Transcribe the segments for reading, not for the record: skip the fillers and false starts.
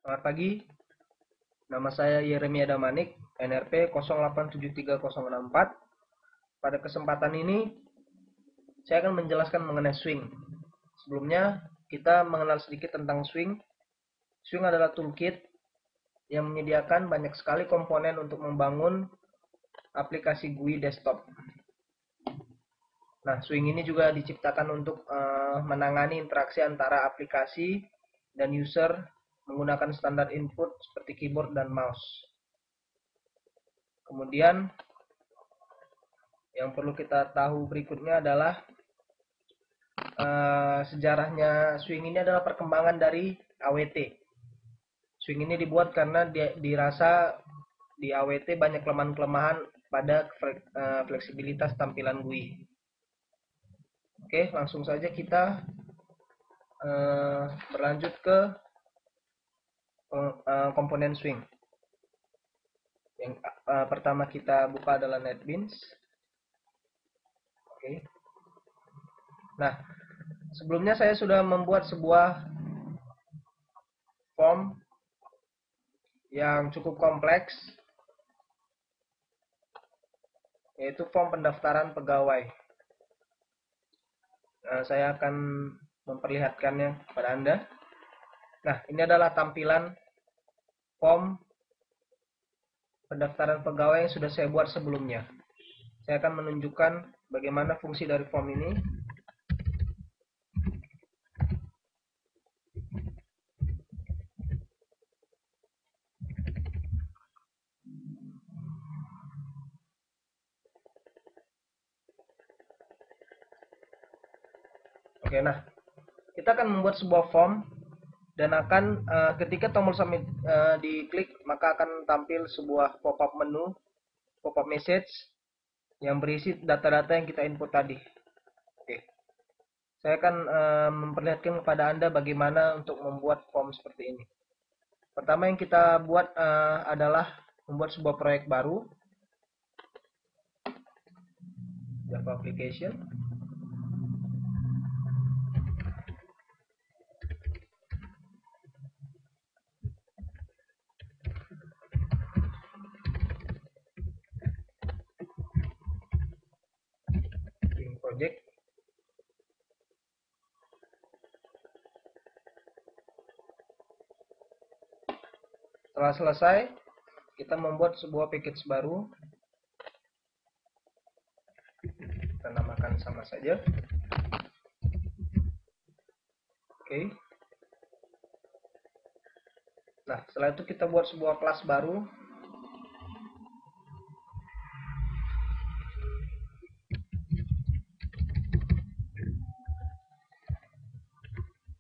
Selamat pagi, nama saya Yeremia Damanik, NRP 0873064. Pada kesempatan ini, saya akan menjelaskan mengenai swing. Sebelumnya, kita mengenal sedikit tentang swing. Swing adalah toolkit yang menyediakan banyak sekali komponen untuk membangun aplikasi GUI desktop. Nah, swing ini juga diciptakan untuk menangani interaksi antara aplikasi dan user menggunakan standar input seperti keyboard dan mouse. Kemudian yang perlu kita tahu berikutnya adalah sejarahnya swing ini adalah perkembangan dari AWT. Swing ini dibuat karena dirasa di AWT banyak kelemahan-kelemahan pada fleksibilitas tampilan GUI. Oke, langsung saja kita berlanjut ke komponen swing. Yang pertama kita buka adalah NetBeans. Oke. Nah, sebelumnya saya sudah membuat sebuah form yang cukup kompleks, yaitu form pendaftaran pegawai. Saya akan memperlihatkannya kepada Anda. Nah, ini adalah tampilan form pendaftaran pegawai yang sudah saya buat sebelumnya. Saya akan menunjukkan bagaimana fungsi dari form ini. Oke, nah, kita akan membuat sebuah form dan akan ketika tombol submit diklik, maka akan tampil sebuah pop-up menu, pop-up message yang berisi data-data yang kita input tadi. Oke. Saya akan memperlihatkan kepada Anda bagaimana untuk membuat form seperti ini. Pertama yang kita buat adalah membuat sebuah proyek baru, Java Application. Project. Setelah selesai, kita membuat sebuah package baru. Kita namakan sama saja. Oke. Nah, setelah itu kita buat sebuah kelas baru.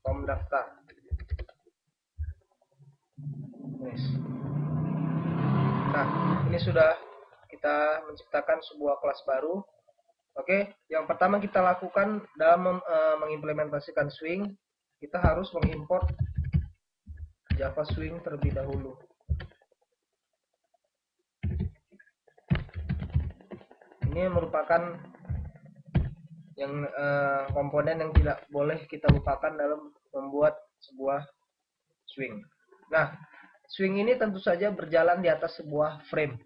Form daftar. Nah, ini sudah kita menciptakan sebuah kelas baru. Oke, yang pertama kita lakukan dalam mengimplementasikan swing, kita harus mengimport Java Swing terlebih dahulu. Ini merupakan yang komponen yang tidak boleh kita lupakan dalam membuat sebuah swing. Nah, swing ini tentu saja berjalan di atas sebuah frame.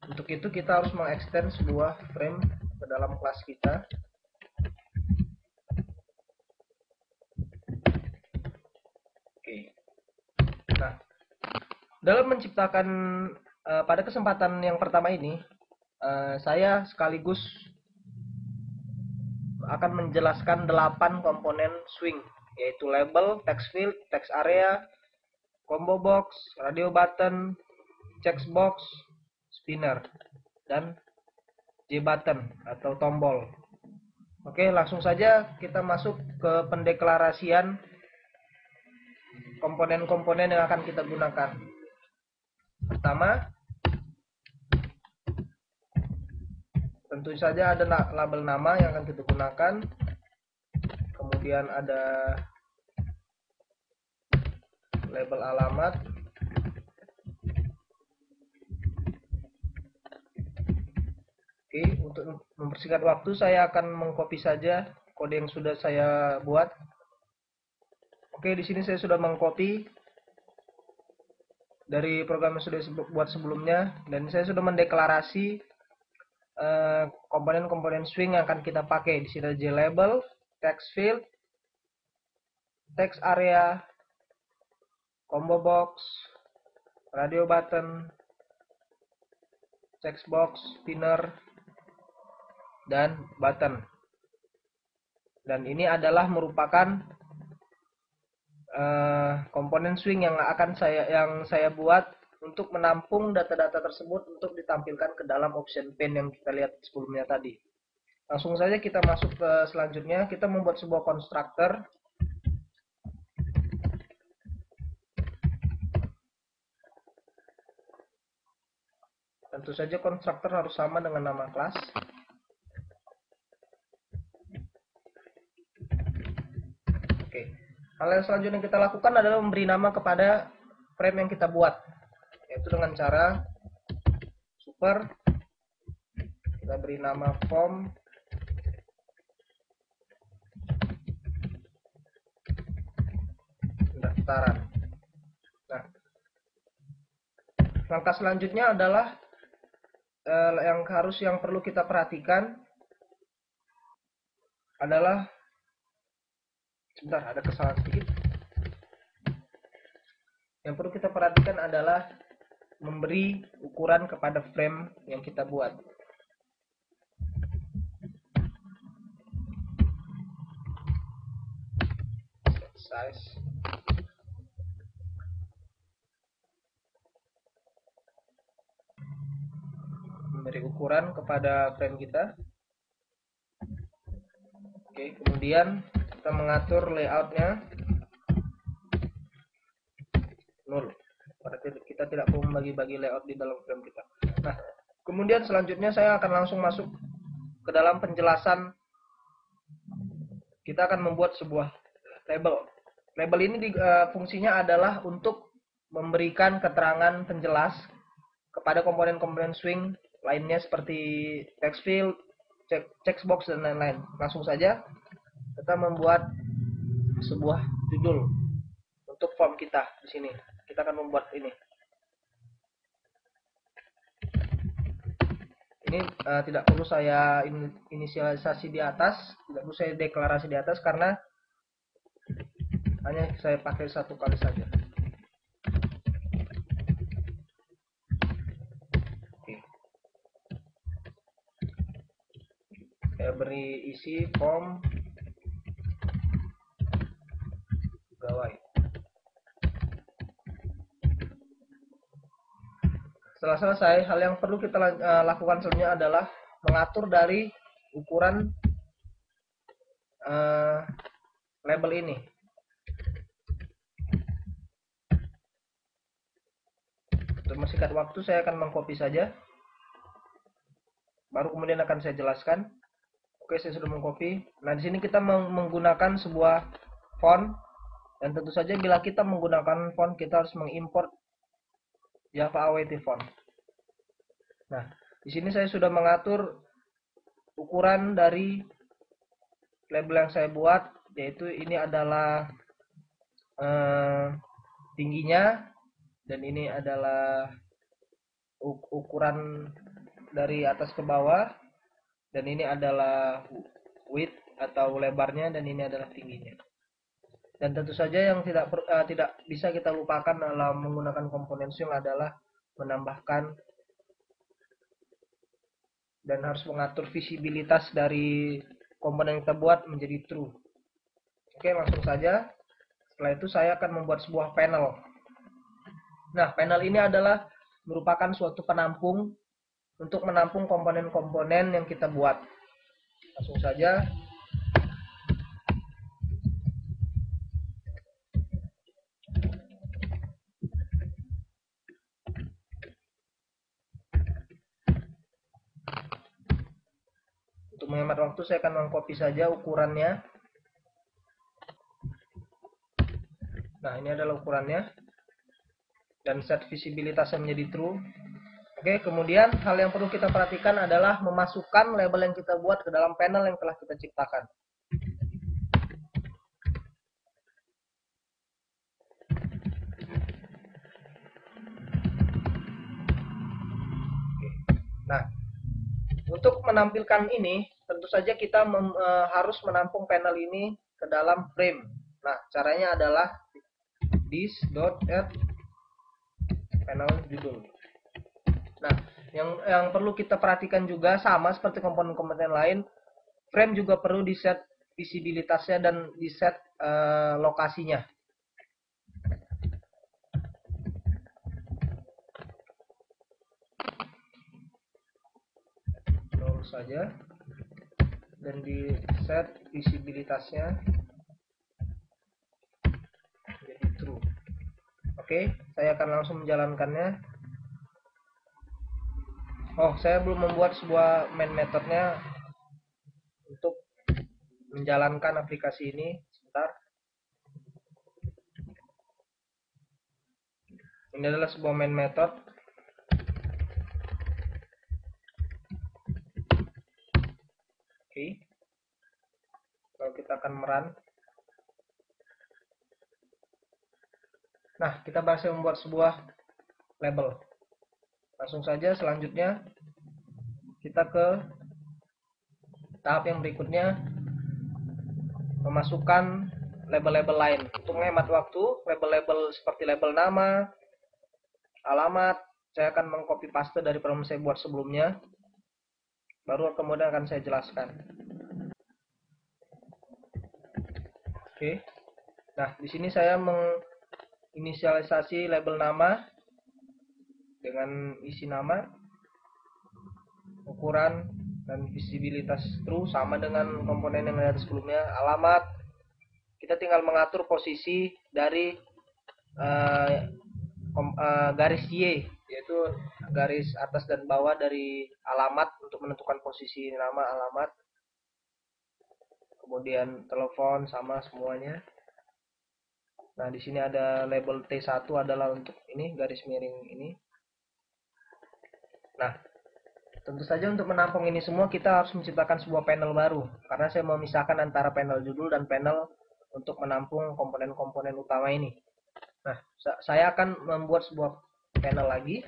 Untuk itu kita harus mengextend sebuah frame ke dalam kelas kita. Oke. Nah, dalam menciptakan pada kesempatan yang pertama ini, saya sekaligus akan menjelaskan 8 komponen swing, yaitu label, text field, text area, combo box, radio button, checkbox, spinner, dan J button atau tombol. Oke, langsung saja kita masuk ke pendeklarasian komponen-komponen yang akan kita gunakan. Pertama, tentu saja ada label nama yang akan kita gunakan. Kemudian ada label alamat. Oke, untuk mempersingkat waktu saya akan mengcopy saja kode yang sudah saya buat. Oke, di sini saya sudah mengcopy dari program yang sudah buat sebelumnya, dan saya sudah mendeklarasi komponen-komponen swing yang akan kita pakai. Di sini ada JLabel, text field, text area, combo box, radio button, text box, spinner, dan button. Dan ini adalah merupakan komponen swing yang saya buat untuk menampung data-data tersebut untuk ditampilkan ke dalam option pane yang kita lihat sebelumnya tadi. Langsung saja kita masuk ke selanjutnya. Kita membuat sebuah konstruktor. Tentu saja konstruktor harus sama dengan nama kelas. Oke. Hal yang selanjutnya yang kita lakukan adalah memberi nama kepada frame yang kita buat, yaitu dengan cara super, kita beri nama form pendaftaran. Nah, langkah selanjutnya adalah yang perlu kita perhatikan adalah, sebentar, ada kesalahan sedikit. Yang perlu kita perhatikan adalah memberi ukuran kepada frame yang kita buat. Size. Memberi ukuran kepada frame kita. Oke, kemudian kita mengatur layoutnya 0. Berarti kita tidak perlu membagi-bagi layout di dalam frame kita. Nah, kemudian selanjutnya saya akan langsung masuk ke dalam penjelasan. Kita akan membuat sebuah label. Label ini fungsinya adalah untuk memberikan keterangan penjelas kepada komponen-komponen swing lainnya seperti text field, checkbox, dan lain-lain. Langsung saja kita membuat sebuah judul untuk form kita di sini. Kita akan membuat ini. Ini tidak perlu saya inisialisasi di atas, tidak perlu saya deklarasi di atas karena hanya saya pakai satu kali saja. Oke. Saya beri isi form pegawai. Setelah selesai, hal yang perlu kita lakukan selanjutnya adalah mengatur dari ukuran label ini. Untuk mempersingkat waktu, saya akan mengcopy saja. Baru kemudian akan saya jelaskan. Oke, saya sudah mengcopy. Nah, di sini kita menggunakan sebuah font, dan tentu saja bila kita menggunakan font, kita harus mengimport Java Awt font. Nah, di sini saya sudah mengatur ukuran dari label yang saya buat, yaitu ini adalah tingginya, dan ini adalah ukuran dari atas ke bawah, dan ini adalah width atau lebarnya, dan ini adalah tingginya. Dan tentu saja yang tidak bisa kita lupakan dalam menggunakan komponen swing adalah menambahkan dan harus mengatur visibilitas dari komponen yang kita buat menjadi true. Oke, langsung saja. Setelah itu saya akan membuat sebuah panel. Nah, panel ini adalah merupakan suatu penampung untuk menampung komponen-komponen yang kita buat. Langsung saja. Untuk menghemat waktu, saya akan mengcopy saja ukurannya. Nah, ini adalah ukurannya. Dan set visibilitasnya menjadi true. Oke, kemudian hal yang perlu kita perhatikan adalah memasukkan label yang kita buat ke dalam panel yang telah kita ciptakan. Untuk menampilkan ini, tentu saja kita harus menampung panel ini ke dalam frame. Nah, caranya adalah this.add panel judul. Nah, yang perlu kita perhatikan juga sama seperti komponen-komponen lain, frame juga perlu di set visibilitasnya dan di set lokasinya. Nol saja dan di set visibilitasnya jadi true. Oke, saya akan langsung menjalankannya. Oh, saya belum membuat sebuah main methodnya untuk menjalankan aplikasi ini. Sebentar. Ini adalah sebuah main method. Oke. Kalau kita akan merun. Nah, kita berhasil membuat sebuah label. Langsung saja selanjutnya kita ke tahap yang berikutnya, memasukkan label-label lain. Untuk menghemat waktu, label-label seperti label nama, alamat, saya akan mengcopy paste dari program saya buat sebelumnya. Baru kemudian akan saya jelaskan. Oke. Nah, di sini saya menginisialisasi label nama dengan isi nama, ukuran dan visibilitas true sama dengan komponen yang ada sebelumnya. Alamat, kita tinggal mengatur posisi dari garis Y, yaitu garis atas dan bawah dari alamat untuk menentukan posisi nama alamat. Kemudian telepon sama semuanya. Nah, di sini ada label T1 adalah untuk ini garis miring ini. Nah, tentu saja untuk menampung ini semua kita harus menciptakan sebuah panel baru, karena saya memisahkan antara panel judul dan panel untuk menampung komponen-komponen utama ini. Nah, saya akan membuat sebuah panel lagi.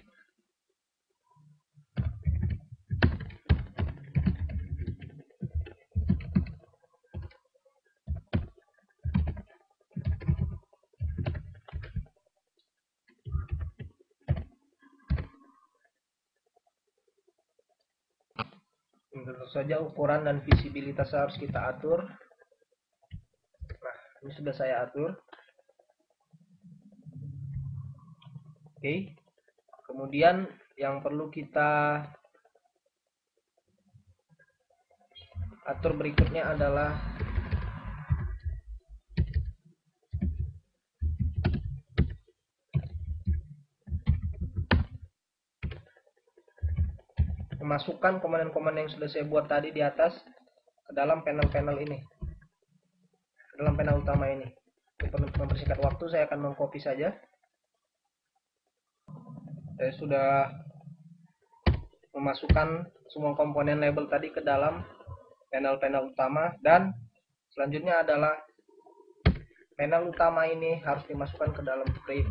Tentu saja ukuran dan visibilitas harus kita atur. Nah, ini sudah saya atur. Oke. Kemudian yang perlu kita atur berikutnya adalah memasukkan komponen-komponen yang sudah saya buat tadi di atas ke dalam panel-panel ini, ke dalam panel utama ini. Untuk mempersingkat waktu, saya akan mengcopy saja. Saya sudah memasukkan semua komponen label tadi ke dalam panel-panel utama, dan selanjutnya adalah panel utama ini harus dimasukkan ke dalam frame.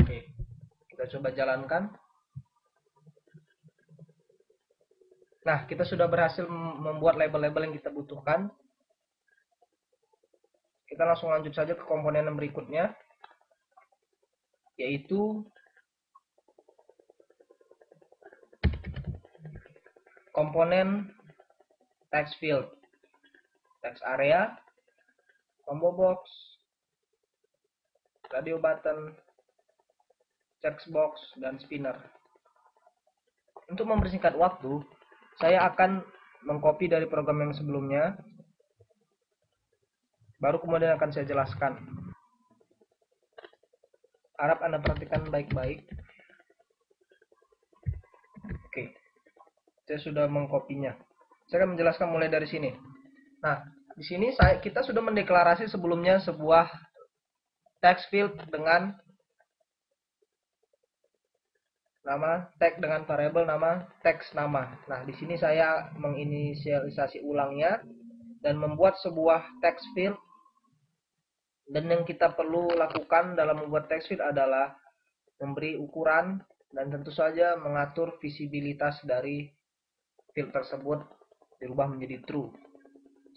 Oke, kita coba jalankan. Nah, kita sudah berhasil membuat label-label yang kita butuhkan. Kita langsung lanjut saja ke komponen yang berikutnya, yaitu komponen text field, text area, combo box, radio button, text box, dan spinner. Untuk mempersingkat waktu, saya akan mengcopy dari program yang sebelumnya, baru kemudian akan saya jelaskan. Harap Anda perhatikan baik-baik. Oke, saya sudah mengkopinya. Saya akan menjelaskan mulai dari sini. Nah, di sini kita sudah mendeklarasi sebelumnya sebuah text field dengan nama, tag dengan variabel nama, teks nama. Nah, di sini saya menginisialisasi ulangnya dan membuat sebuah text field. Dan yang kita perlu lakukan dalam membuat text field adalah memberi ukuran, dan tentu saja mengatur visibilitas dari field tersebut dirubah menjadi true.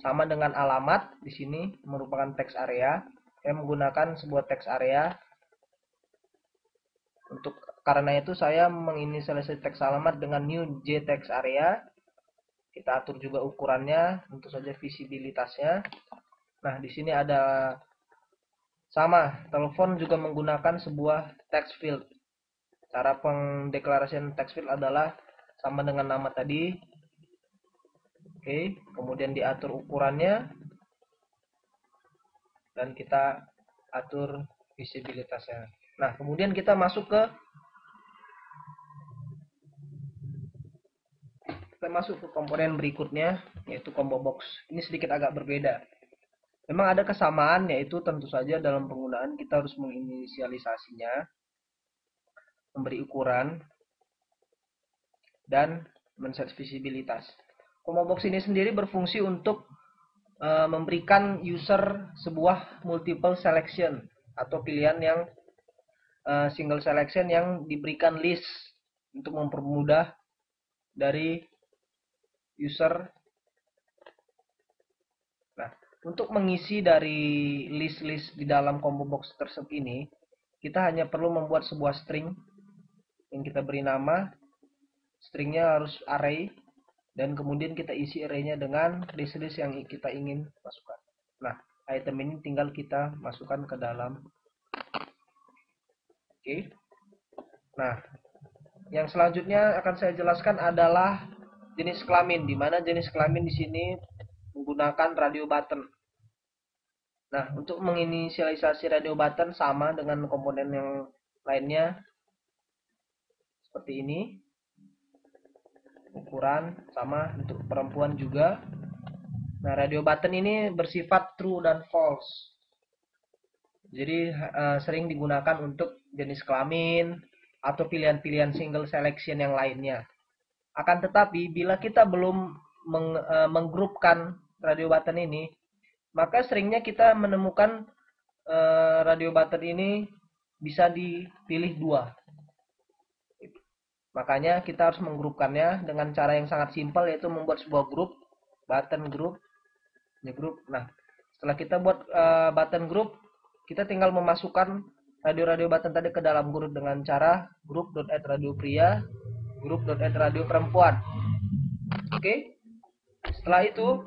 Sama dengan alamat, di sini merupakan text area. Saya menggunakan sebuah text area. Karena itu saya menginisialisasi teks alamat dengan new j text area. Kita atur juga ukurannya, tentu saja visibilitasnya. Nah, di sini ada sama, telepon juga menggunakan sebuah text field. Cara pendeklarasian text field adalah sama dengan nama tadi. Oke, kemudian diatur ukurannya dan kita atur visibilitasnya. Nah, kemudian kita masuk ke komponen berikutnya, yaitu combo box. Ini sedikit agak berbeda. Memang ada kesamaan, yaitu tentu saja dalam penggunaan kita harus menginisialisasinya, memberi ukuran, dan men-set visibilitas. Combo box ini sendiri berfungsi untuk memberikan user sebuah multiple selection atau pilihan yang single selection yang diberikan list untuk mempermudah dari user. Nah, untuk mengisi dari list-list di dalam combo box tersebut ini, kita hanya perlu membuat sebuah string yang kita beri nama. Stringnya harus array, dan kemudian kita isi arraynya dengan list-list yang kita ingin masukkan. Nah, item ini tinggal kita masukkan ke dalam. Oke. Nah, yang selanjutnya akan saya jelaskan adalah jenis kelamin, di mana jenis kelamin di sini menggunakan radio button. Nah, untuk menginisialisasi radio button sama dengan komponen yang lainnya seperti ini. Ukuran sama untuk perempuan juga. Nah, radio button ini bersifat true dan false. Jadi sering digunakan untuk jenis kelamin atau pilihan-pilihan single selection yang lainnya. Akan tetapi bila kita belum menggrupkan radio button ini, maka seringnya kita menemukan radio button ini bisa dipilih dua. Makanya kita harus menggrupkannya dengan cara yang sangat simpel, yaitu membuat sebuah grup, button group, group. Nah, setelah kita buat button group, kita tinggal memasukkan radio-radio button tadi ke dalam grup dengan cara group.add radio pria, group.add radio perempuan. Oke. Setelah itu,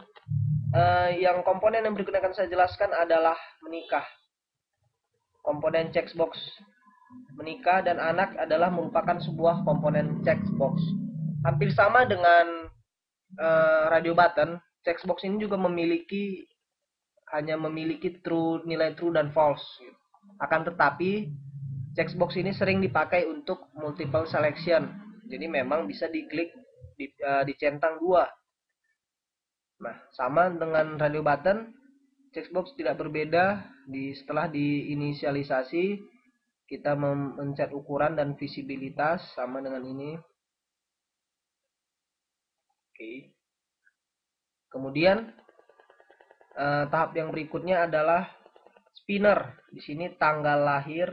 yang komponen yang berikutnya akan saya jelaskan adalah menikah. Komponen checkbox menikah dan anak adalah merupakan sebuah komponen checkbox. Hampir sama dengan radio button, checkbox ini juga hanya memiliki nilai true dan false. Akan tetapi checkbox ini sering dipakai untuk multiple selection. Jadi memang bisa diklik, dicentang dua. Nah, sama dengan radio button, checkbox tidak berbeda. Setelah diinisialisasi, kita mencet ukuran dan visibilitas sama dengan ini. Oke. Kemudian tahap yang berikutnya adalah spinner. Di sini tanggal lahir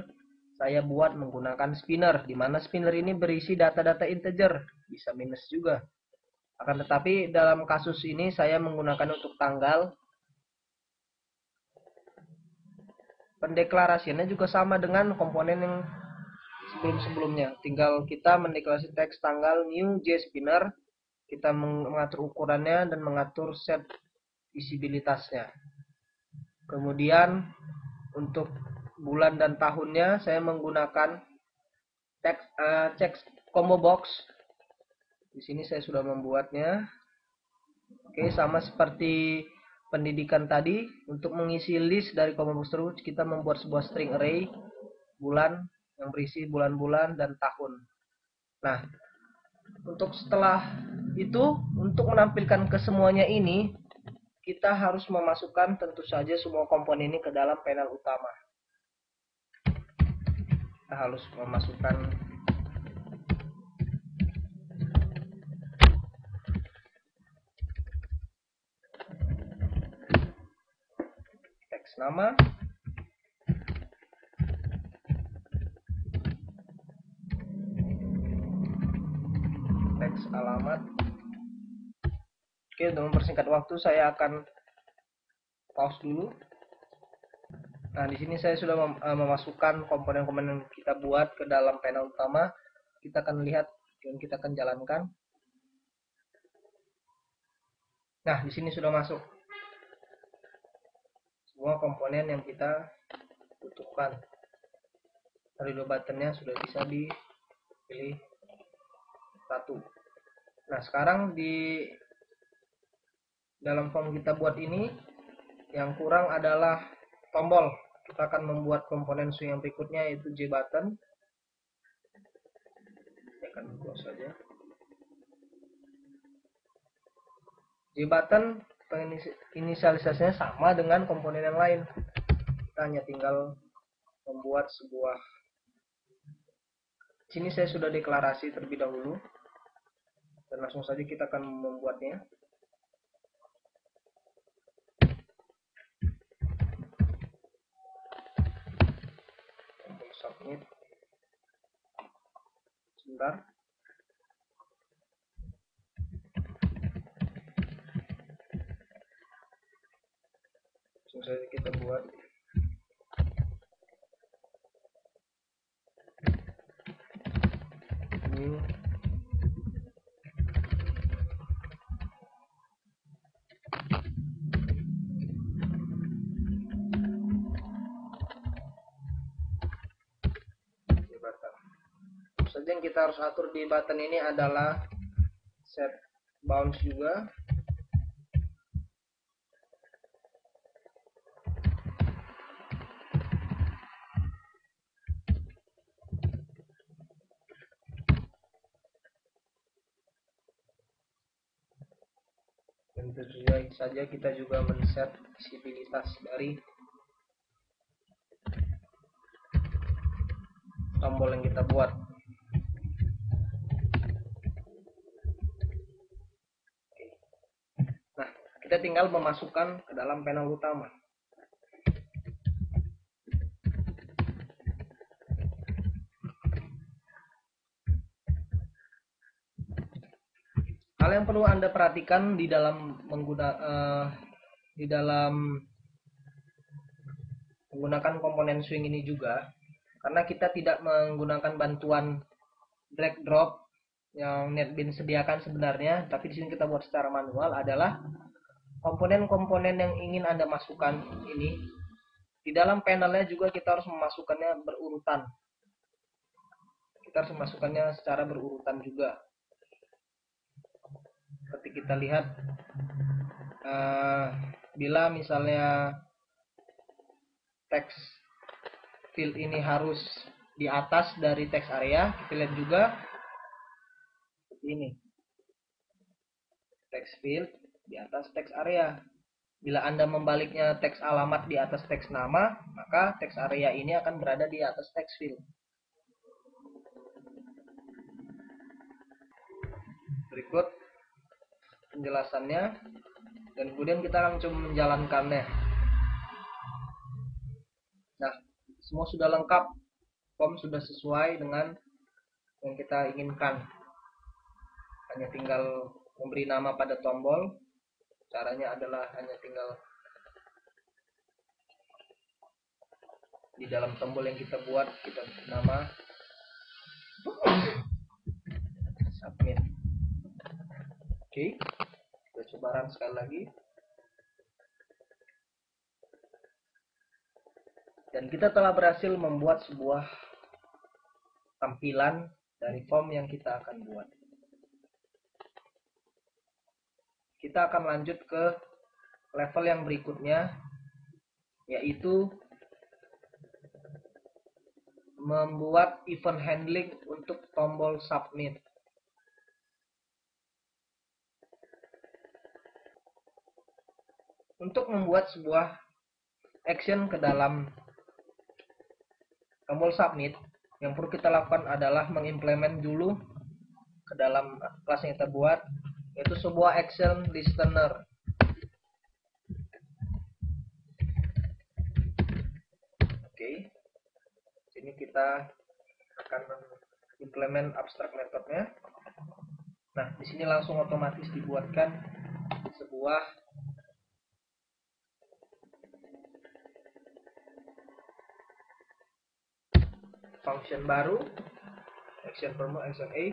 saya buat menggunakan spinner, di mana spinner ini berisi data-data integer, bisa minus juga. Akan tetapi dalam kasus ini saya menggunakan untuk tanggal. Pendeklarasiannya juga sama dengan komponen yang sebelum-sebelumnya. Tinggal kita mendeklarasi teks tanggal new j spinner, kita mengatur ukurannya dan mengatur set visibilitasnya. Kemudian untuk bulan dan tahunnya saya menggunakan teks combo box. Di sini saya sudah membuatnya. Oke, sama seperti pendidikan tadi, untuk mengisi list dari combo box tersebut kita membuat sebuah string array bulan yang berisi bulan-bulan dan tahun. Nah, untuk setelah itu, untuk menampilkan kesemuanya ini, kita harus memasukkan tentu saja semua komponen ini ke dalam panel utama. Kita harus memasukkan teks nama, teks alamat. Oke, untuk mempersingkat waktu saya akan pause dulu. Nah, di sini saya sudah memasukkan komponen-komponen kita buat ke dalam panel utama. Kita akan lihat dan kita akan jalankan. Nah, di sini sudah masuk semua komponen yang kita butuhkan. Dari dua buttonnya sudah bisa dipilih satu. Nah, sekarang di dalam form kita buat ini yang kurang adalah tombol. Kita akan membuat komponen swing yang berikutnya, yaitu J button. Saya akan close saja. J button inisialisasinya sama dengan komponen yang lain. Kita hanya tinggal membuat sebuah. Sini saya sudah deklarasi terlebih dahulu dan langsung saja kita akan membuatnya. Submit. Sebentar. Langsung saja kita buat. New. Saja yang kita harus atur di button ini adalah set bounce juga. Dan tentu saja kita juga men-set visibilitas dari tombol yang kita buat. Nah, kita tinggal memasukkan ke dalam panel utama. Hal yang perlu Anda perhatikan di dalam menggunakan komponen swing ini juga, karena kita tidak menggunakan bantuan drag drop yang NetBeans sediakan sebenarnya, tapi di sini kita buat secara manual, adalah komponen-komponen yang ingin Anda masukkan ini di dalam panelnya juga kita harus memasukkannya berurutan. Kita harus memasukkannya secara berurutan juga. Seperti kita lihat, bila misalnya teks field ini harus di atas dari teks area, kita lihat juga seperti ini, teks field di atas teks area. Bila Anda membaliknya teks alamat di atas teks nama, maka teks area ini akan berada di atas teks field. Berikut penjelasannya, dan kemudian kita akan coba menjalankannya. Nah, semua sudah lengkap, form sudah sesuai dengan yang kita inginkan. Hanya tinggal memberi nama pada tombol. Caranya adalah hanya tinggal di dalam tombol yang kita buat, kita beri nama, submit. Oke, kita coba run sekali lagi. Dan kita telah berhasil membuat sebuah tampilan dari form yang kita akan buat. Kita akan lanjut ke level yang berikutnya, yaitu membuat event handling untuk tombol submit. Untuk membuat sebuah action ke dalam tombol submit, yang perlu kita lakukan adalah mengimplement dulu ke dalam kelas yang kita buat, yaitu sebuah action listener. Oke, sini kita akan implement abstract methodnya. Nah, di sini langsung otomatis dibuatkan sebuah function baru, action promote action A.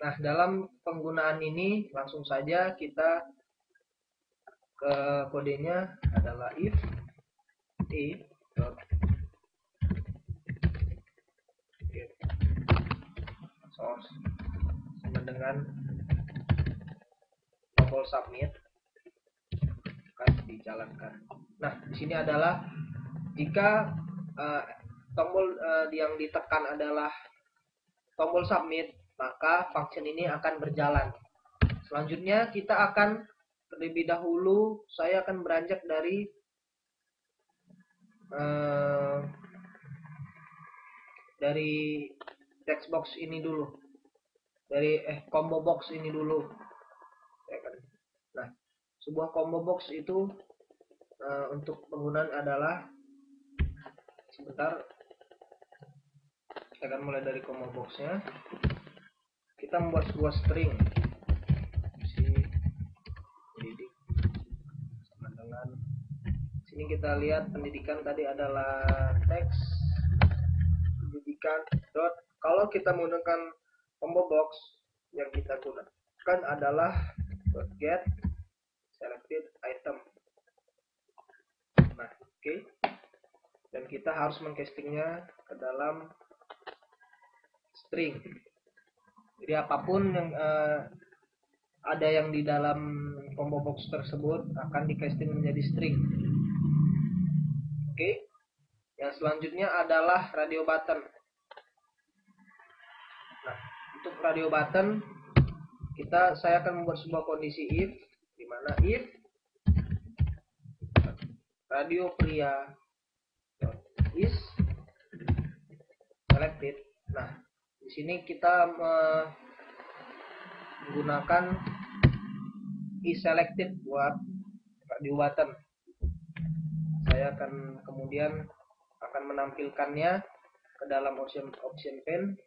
Nah, dalam penggunaan ini langsung saja kita ke kodenya adalah if a dot get source sama dengan tombol submit akan dijalankan. Nah, di sini adalah jika tombol yang ditekan adalah tombol submit, maka function ini akan berjalan. Selanjutnya kita akan terlebih dahulu saya akan beranjak dari text box ini dulu, dari combo box ini dulu. Nah, sebuah combo box itu untuk penggunaan adalah, sebentar, kita akan mulai dari combo boxnya. Kita membuat sebuah string pendidik sama dengan sini kita lihat pendidikan tadi adalah teks pendidikan dot. Kalau kita menggunakan combo box yang kita gunakan adalah dot get selected item. Nah, oke. Dan kita harus mengcastingnya ke dalam string. Jadi apapun yang ada yang di dalam combo box tersebut akan di-casting menjadi string. Oke. Yang selanjutnya adalah radio button. Nah, untuk radio button saya akan membuat sebuah kondisi if, di mana if radio pria is selected. Nah, di sini kita menggunakan is selected buat radio button. Saya akan kemudian akan menampilkannya ke dalam option pane.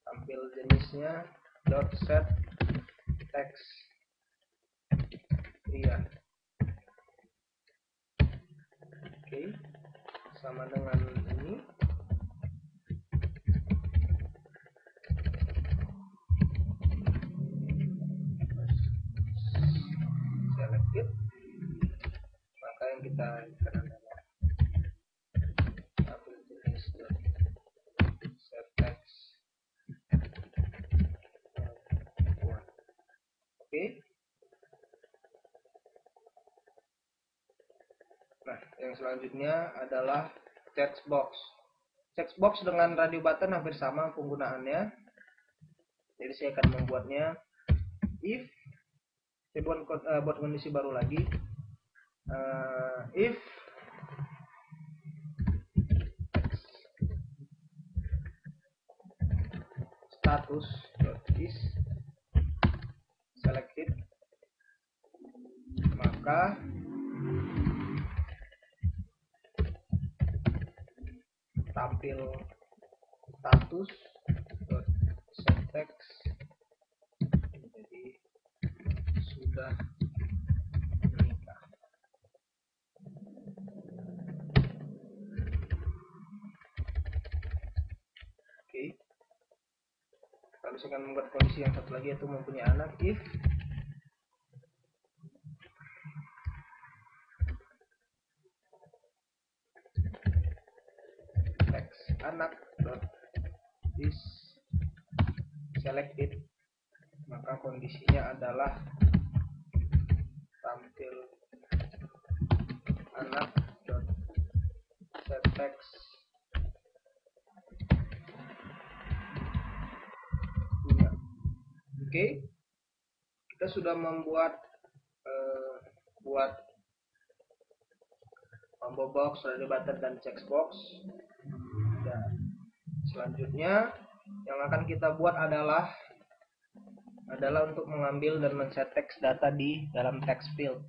Tampil jenisnya dot set text pria. Oke, sama dengan ini. Selected. Maka yang kita inginkan adalah tampil jenis dot set text. Oke. Nah, yang selanjutnya adalah text box. Text box dengan radio button hampir sama penggunaannya. Jadi saya akan membuatnya if, saya buat kondisi baru lagi. If status is selected, maka tampil status set text jadi sudah menikah. Oke. Lalu saya akan membuat kondisi yang satu lagi, yaitu mempunyai anak. If text anak dot is selected, maka kondisinya adalah tampil anak dot set text punya. Oke, kita sudah membuat combo box, radio button, dan text box. Dan selanjutnya yang akan kita buat adalah untuk mengambil dan men-set text data di dalam text field.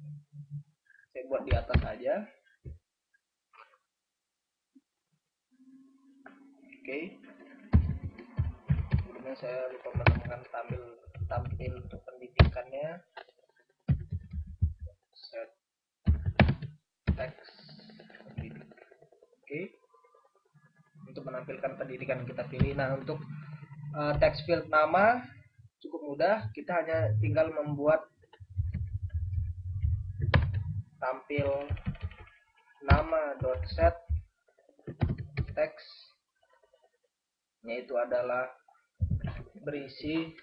Saya buat di atas saja. Oke. Sebelumnya saya lupa menemukan tampil untuk pendidikannya. Set text pendidik. Oke. Untuk menampilkan pendidikan kita pilih. Nah, untuk text field nama cukup mudah, kita hanya tinggal membuat tampil nama.set text, yaitu adalah berisi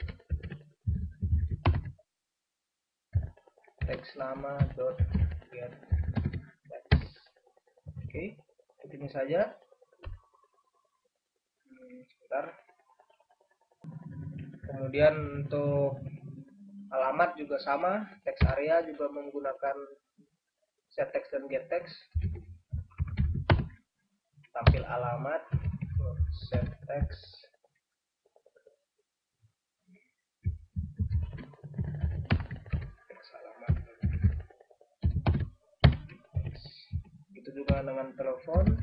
teks nama.get text. Oke, ini saja. Sebentar. Kemudian untuk alamat juga sama, text area juga menggunakan set text dan get text. Tampil alamat set text alamat. Itu juga dengan telepon.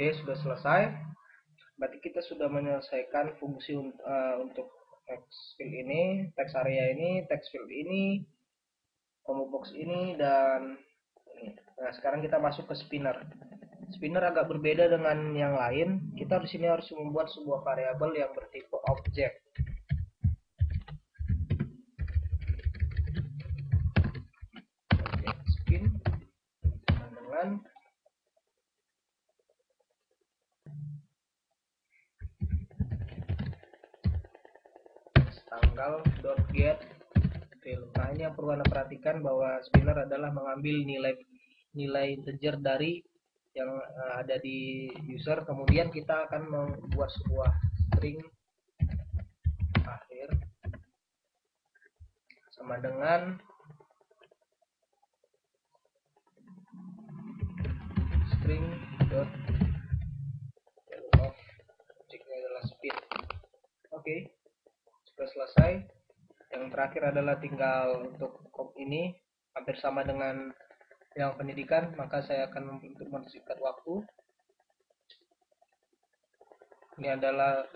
Oke, sudah selesai. Berarti kita sudah menyelesaikan fungsi untuk text field ini, text area ini, text field ini, combo box ini, dan ini. Nah, sekarang kita masuk ke spinner. Spinner agak berbeda dengan yang lain. Kita di sini harus membuat sebuah variabel yang bertipe object. Spin dengan tanggal.get field. Nah, ini yang perlu Anda perhatikan bahwa spinner adalah mengambil nilai integer dari yang ada di user, kemudian kita akan membuat sebuah string akhir sama dengan string dot value of objeknya adalah spin. Oke, sudah selesai. Yang terakhir adalah tinggal untuk ini hampir sama dengan yang pendidikan, maka saya akan untuk mempersingkat waktu. Ini adalah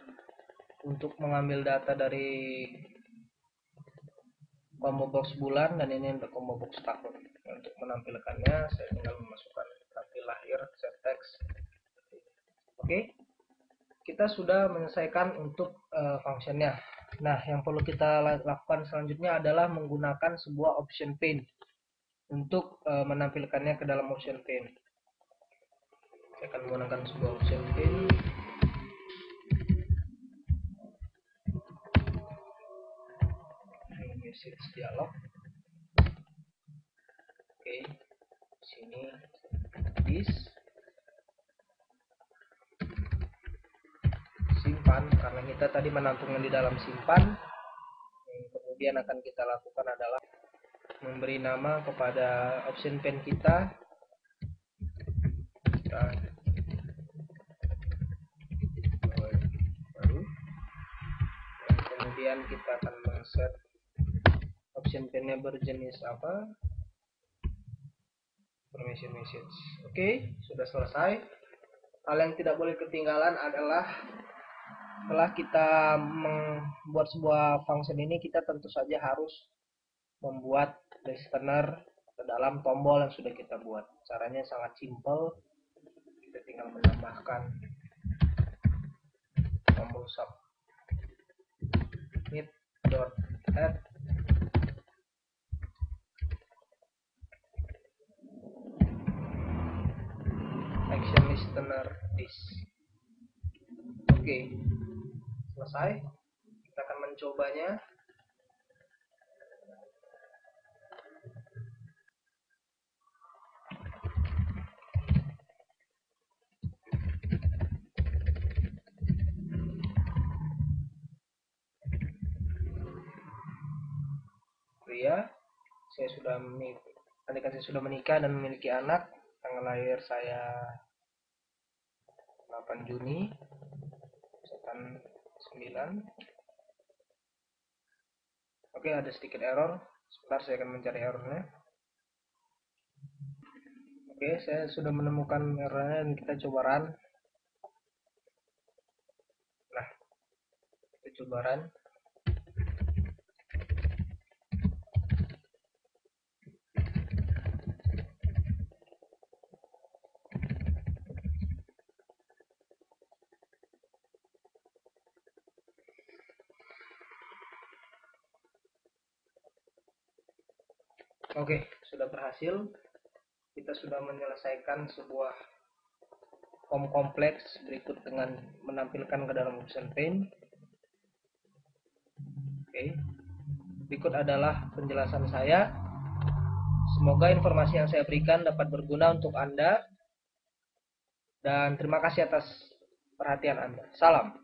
untuk mengambil data dari combo box bulan, dan ini untuk combo box tahun. Untuk menampilkannya saya tinggal memasukkan tampil lahir set text. Oke, kita sudah menyelesaikan untuk functionnya. Nah, yang perlu kita lakukan selanjutnya adalah menggunakan sebuah option pane untuk menampilkannya ke dalam option pane. Saya akan menggunakan sebuah option pane. Message dialog. Oke, sini this simpan, karena kita tadi menampungnya di dalam simpan. Kemudian akan kita lakukan adalah memberi nama kepada option pane kita. Baru. Dan kemudian kita akan men-set option pane-nya berjenis apa? Information message. Oke, sudah selesai. Hal yang tidak boleh ketinggalan adalah setelah kita membuat sebuah function ini, kita tentu saja harus membuat listener ke dalam tombol yang sudah kita buat. Caranya sangat simple. Kita tinggal menambahkan tombol submit.add action listener this. Oke, selesai. Kita akan mencobanya. Ya, Andaikan saya sudah menikah dan memiliki anak, tanggal lahir saya 8 Juni 9. Oke, ada sedikit error. Sebentar, saya akan mencari errornya. Oke, saya sudah menemukan errornya dan kita coba run. Nah, kita coba run. Oke, sudah berhasil. Kita sudah menyelesaikan sebuah form kompleks berikut dengan menampilkan ke dalam option pane. Oke, berikut adalah penjelasan saya. Semoga informasi yang saya berikan dapat berguna untuk Anda. Dan terima kasih atas perhatian Anda. Salam.